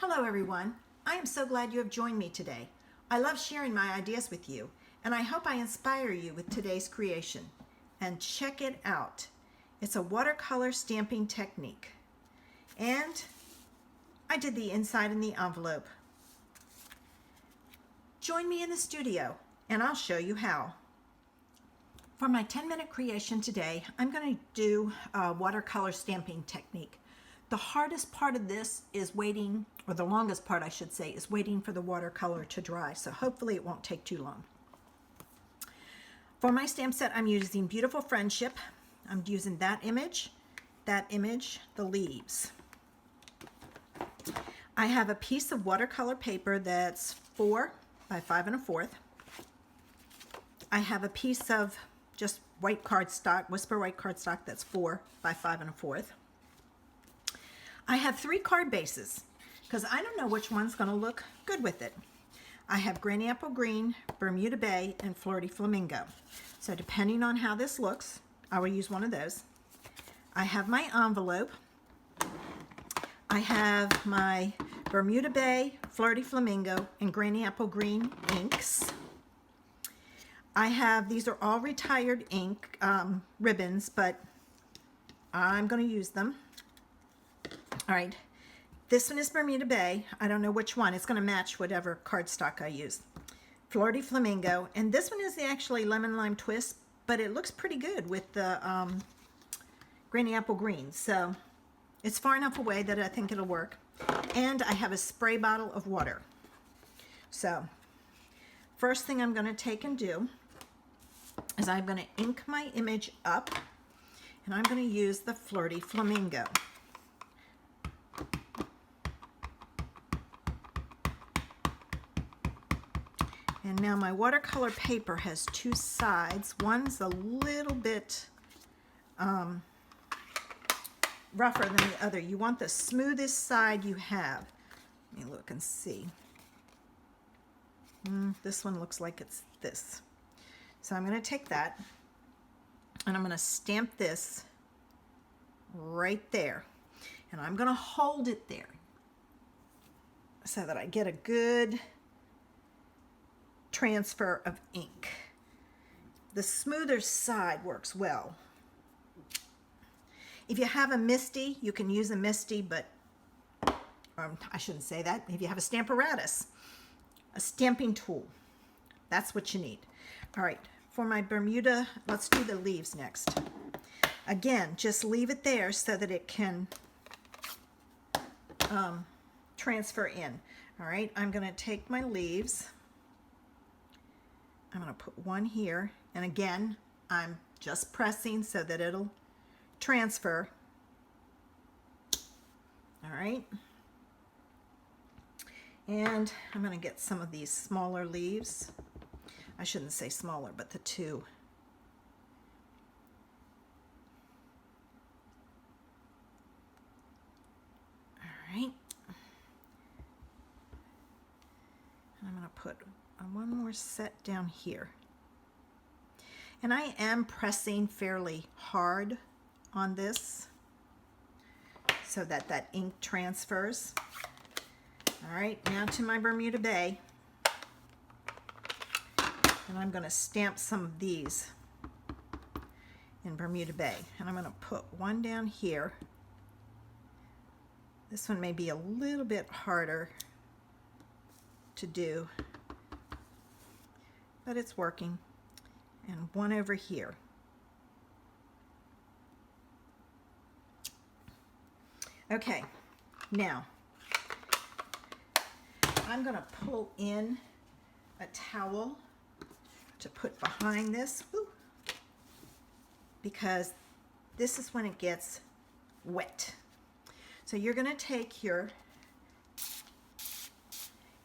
Hello everyone. I am so glad you have joined me today. I love sharing my ideas with you, and I hope I inspire you with today's creation. And check it out. It's a watercolor stamping technique. And I did the inside in the envelope. Join me in the studio, and I'll show you how. For my 10-minute creation today, I'm going to do a watercolor stamping technique. The hardest part of this is waiting, or the longest part I should say, is waiting for the watercolor to dry. So hopefully it won't take too long. For my stamp set, I'm using Beautiful Friendship. I'm using that image, the leaves. I have a piece of watercolor paper that's 4 by 5 1/4. I have a piece of just white cardstock, Whisper white cardstock, that's 4 by 5 1/4. I have 3 card bases because I don't know which one's going to look good with it. I have Granny Apple Green, Bermuda Bay, and Flirty Flamingo. So depending on how this looks, I will use one of those. I have my envelope. I have my Bermuda Bay, Flirty Flamingo, and Granny Apple Green inks. I have, these are all retired ink ribbons, but I'm going to use them. All right, this one is Bermuda Bay. I don't know which one. It's going to match whatever cardstock I use. Flirty Flamingo, and this one is actually Lemon Lime Twist, but it looks pretty good with the Granny Apple Green. So it's far enough away that I think it'll work. And I have a spray bottle of water. So first thing I'm going to take and do is I'm going to ink my image up, and I'm going to use the Flirty Flamingo. And now my watercolor paper has 2 sides. One's a little bit rougher than the other. You want the smoothest side you have. Let me look and see. This one looks like it's this. So I'm going to take that and I'm going to stamp this right there. And I'm going to hold it there so that I get a good transfer of ink. The smoother side works well. If you have a MISTI, you can use a MISTI, but I shouldn't say that. If you have a Stamparatus, a stamping tool, that's what you need. All right, for my Bermuda, let's do the leaves next. Again, just leave it there so that it can transfer in. All right, I'm going to take my leaves. I'm going to put one here, and again, I'm just pressing so that it'll transfer. All right. And I'm going to get some of these smaller leaves. I shouldn't say smaller, but the 2. All right. And I'm going to put one more set down here. And I am pressing fairly hard on this so that that ink transfers. All right, now to my Bermuda Bay. And I'm going to stamp some of these in Bermuda Bay. And I'm going to put one down here. This one may be a little bit harder to do, but it's working. And one over here. Okay, now I'm going to pull in a towel to put behind this, because this is when it gets wet. So you're going to take here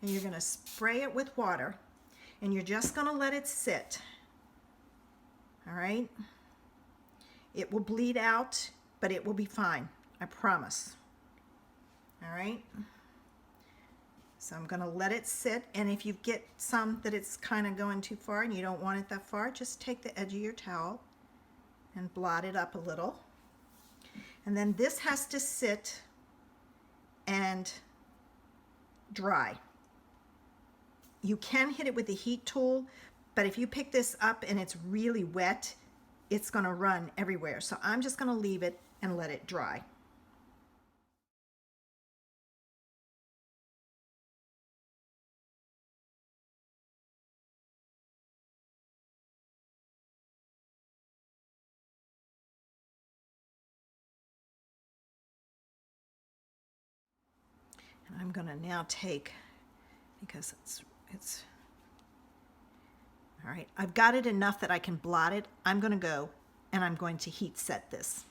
and you're going to spray it with water, and you're just going to let it sit. All right? It will bleed out, but it will be fine. I promise. All right? So I'm going to let it sit, and if you get some that it's kind of going too far and you don't want it that far, just take the edge of your towel and blot it up a little. And then this has to sit and dry. You can hit it with the heat tool, but if you pick this up and it's really wet, it's going to run everywhere. So I'm just going to leave it and let it dry. And I'm going to now take, because it's all right, I've got it enough that I can blot it. I'm going to go and I'm going to heat set this.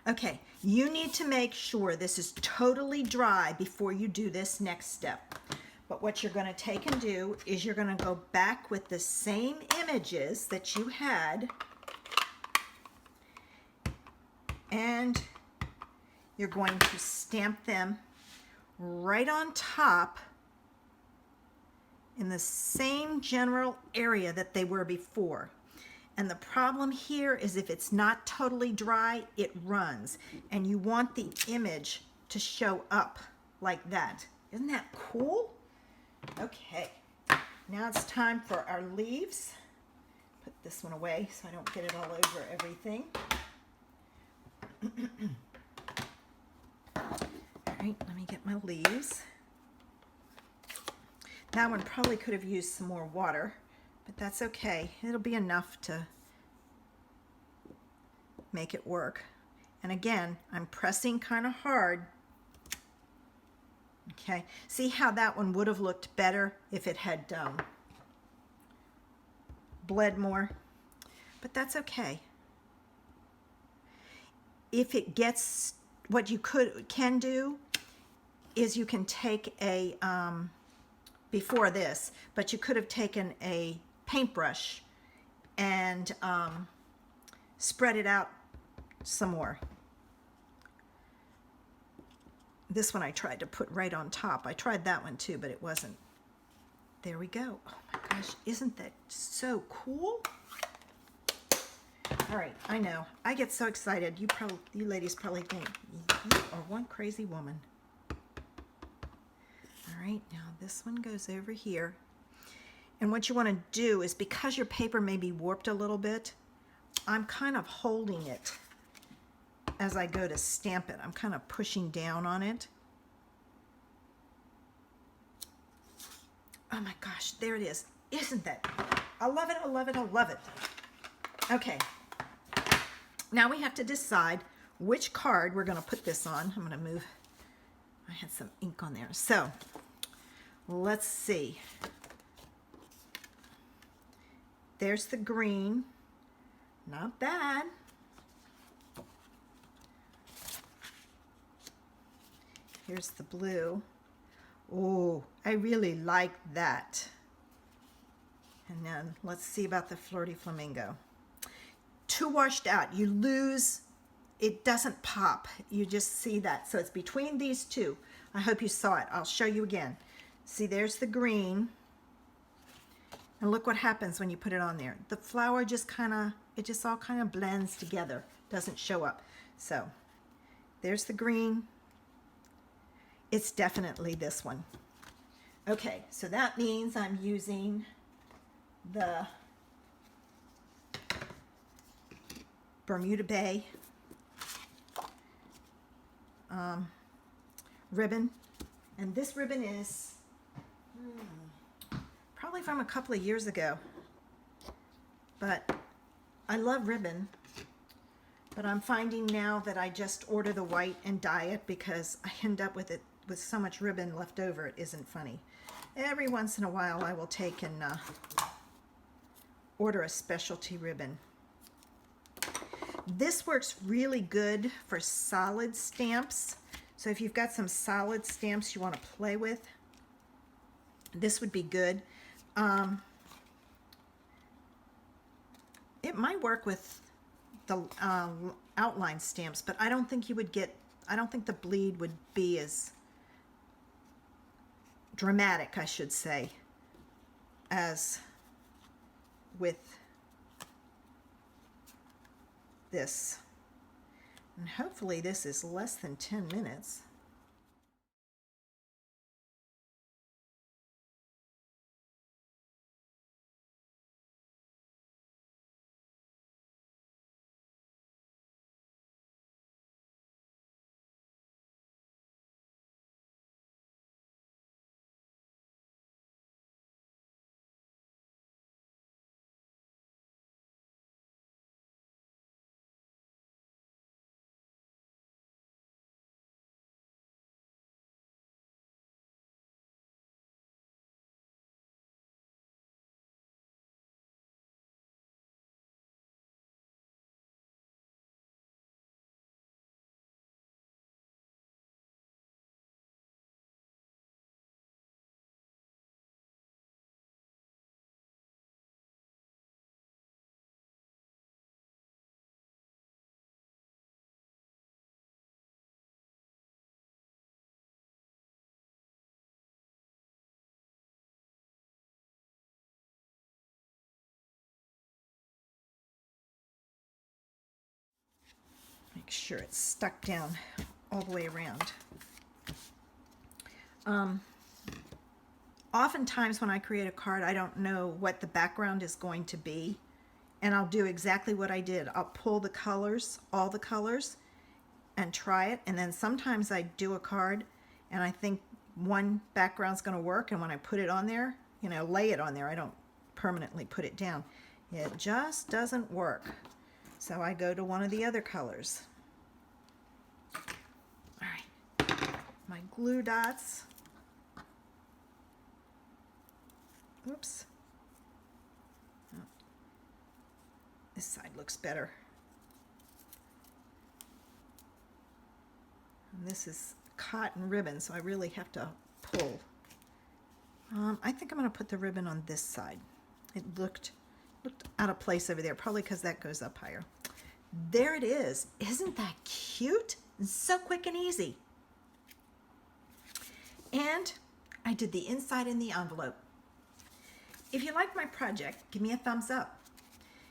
Okay, you need to make sure this is totally dry before you do this next step. But what you're going to take and do is you're going to go back with the same images that you had, and you're going to stamp them right on top in the same general area that they were before. And the problem here is if it's not totally dry, it runs. And you want the image to show up like that. Isn't that cool? Okay, now it's time for our leaves. Put this one away so I don't get it all over everything. All right, let me get my leaves. That one probably could have used some more water, but that's okay. It'll be enough to make it work. And again, I'm pressing kind of hard. Okay, see how that one would have looked better if it had bled more, but that's okay. If it gets, what you can do is you can take a, before this, but you could have taken a paintbrush and spread it out some more. This one I tried to put right on top. I tried that one too, but it wasn't. There we go. Oh my gosh, isn't that so cool? All right, I know. I get so excited. You ladies probably think, you are one crazy woman. All right, now this one goes over here. And what you want to do is, because your paper may be warped a little bit, I'm kind of holding it as I go to stamp it. I'm kind of pushing down on it. Oh my gosh, there it is. Isn't that? I love it, I love it, I love it. Okay, now we have to decide which card we're going to put this on. I'm going to move. I had some ink on there. So let's see. There's the green. Not bad. Here's the blue. Oh, I really like that. And then let's see about the Flirty Flamingo. Too washed out. You lose, it doesn't pop. You just see that. So it's between these two. I hope you saw it. I'll show you again. See, there's the green. And look what happens when you put it on there. The flower just kind of, it just all kind of blends together. Doesn't show up. So there's the green. It's definitely this one. Okay, so that means I'm using the Bermuda Bay ribbon. And this ribbon is probably from a couple of years ago. But I love ribbon. But I'm finding now that I just order the white and dye it, because I end up with it with so much ribbon left over, it isn't funny. Every once in a while I will take and order a specialty ribbon. This works really good for solid stamps. So if you've got some solid stamps you want to play with, this would be good. It might work with the outline stamps, but I don't think you would get, I don't think the bleed would be as dramatic, I should say, as with this. And hopefully this is less than 10 minutes. sure it's stuck down all the way around. Oftentimes when I create a card, I don't know what the background is going to be, and I'll do exactly what I did. I'll pull the colors, all the colors, and try it, and then sometimes I do a card and I think one background's going to work, and when I put it on there, you know, lay it on there, I don't permanently put it down. It just doesn't work. So I go to one of the other colors. All right, my glue dots. Oops. Oh. This side looks better. And this is cotton ribbon, so I really have to pull. I think I'm going to put the ribbon on this side. It looked out of place over there, probably because that goes up higher. There it is. Isn't that cute? And so quick and easy. And I did the inside in the envelope. If you like my project, give me a thumbs up.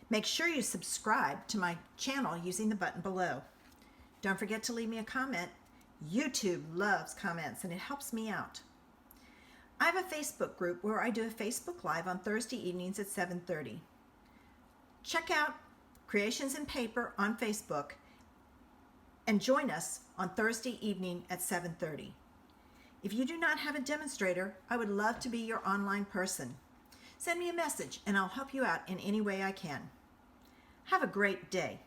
Make sure you subscribe to my channel using the button below. Don't forget to leave me a comment. YouTube loves comments and it helps me out. I have a Facebook group where I do a Facebook Live on Thursday evenings at 7:30. Check out Creations in Paper on Facebook and join us on Thursday evening at 7:30. If you do not have a demonstrator, I would love to be your online person. Send me a message and I'll help you out in any way I can. Have a great day.